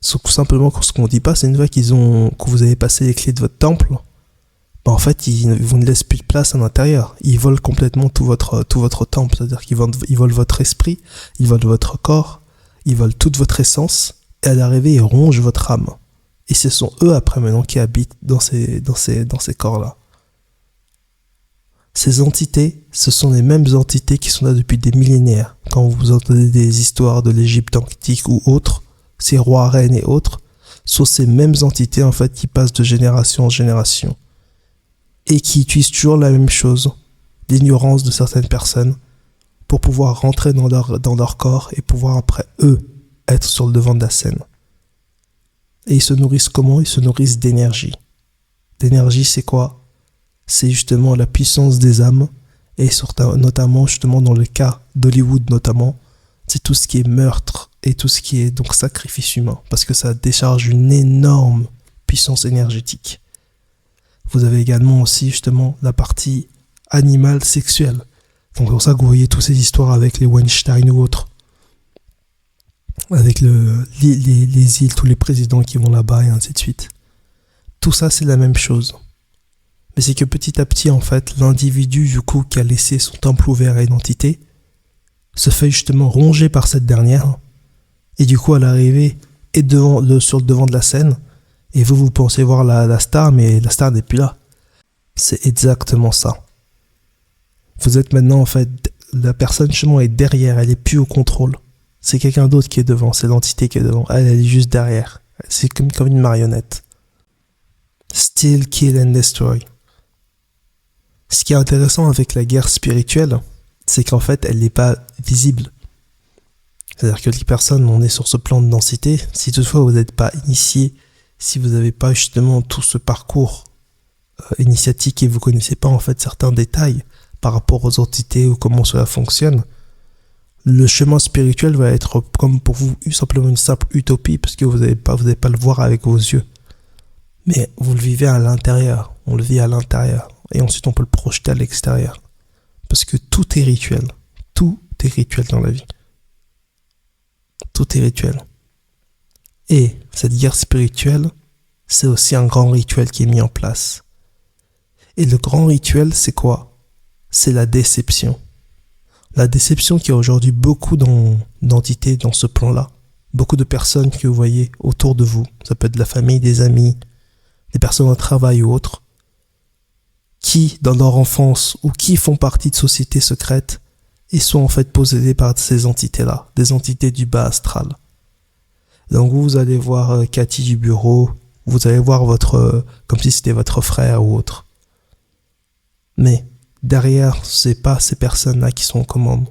Tout simplement, ce qu'on dit pas, c'est une fois que vous avez passé les clés de votre temple, bah en fait, ils vous ne laissent plus de place à l'intérieur. Ils volent complètement tout votre temple. C'est-à-dire ils volent votre esprit, ils volent votre corps, ils volent toute votre essence, et à l'arrivée, ils rongent votre âme. Et ce sont eux, après, maintenant, qui habitent dans ces corps-là. Ces entités, ce sont les mêmes entités qui sont là depuis des millénaires. Quand vous entendez des histoires de l'Égypte antique ou autres, ces rois, reines et autres, sont ces mêmes entités, en fait, qui passent de génération en génération. Et qui utilisent toujours la même chose, l'ignorance de certaines personnes, pour pouvoir rentrer dans leur corps et pouvoir après, eux, être sur le devant de la scène. Et ils se nourrissent comment? Ils se nourrissent d'énergie. L'énergie, c'est quoi? C'est justement la puissance des âmes, et notamment, justement, dans le cas d'Hollywood, notamment, c'est tout ce qui est meurtre et tout ce qui est donc sacrifice humain, parce que ça décharge une énorme puissance énergétique. Vous avez également aussi, justement, la partie animale sexuelle. Donc, c'est pour ça que vous voyez toutes ces histoires avec les Weinstein ou autres. Avec les îles, tous les présidents qui vont là-bas et ainsi de suite. Tout ça, c'est la même chose. Mais c'est que petit à petit, en fait, l'individu, du coup, qui a laissé son temple ouvert à une entité, se fait justement ronger par cette dernière. Et du coup, à l'arrivée, est sur le devant de la scène. Et vous pensez voir la star, mais la star n'est plus là. C'est exactement ça. Vous êtes maintenant, en fait, la personne, justement, est derrière, elle est plus au contrôle. C'est quelqu'un d'autre qui est devant, c'est l'entité qui est devant. Elle est juste derrière. C'est comme une marionnette. Steal, kill and destroy. Ce qui est intéressant avec la guerre spirituelle, c'est qu'en fait, elle n'est pas visible. C'est-à-dire que les personnes, on est sur ce plan de densité. Si toutefois vous n'êtes pas initié, si vous n'avez pas justement tout ce parcours initiatique et vous ne connaissez pas en fait certains détails par rapport aux entités ou comment cela fonctionne, le chemin spirituel va être comme pour vous simplement une simple utopie parce que vous n'allez pas le voir avec vos yeux. Mais vous le vivez à l'intérieur, on le vit à l'intérieur et ensuite on peut le projeter à l'extérieur. Parce que tout est rituel dans la vie. Tout est rituel. Et cette guerre spirituelle, c'est aussi un grand rituel qui est mis en place. Et le grand rituel, c'est quoi? C'est la déception. La déception qui a aujourd'hui beaucoup d'entités dans ce plan-là. Beaucoup de personnes que vous voyez autour de vous. Ça peut être de la famille, des amis, des personnes au travail ou autres. Qui, dans leur enfance, ou qui font partie de sociétés secrètes, et sont en fait possédés par ces entités-là. Des entités du bas astral. Donc vous allez voir Cathy du bureau, vous allez voir comme si c'était votre frère ou autre. Mais derrière, c'est pas ces personnes-là qui sont aux commandes.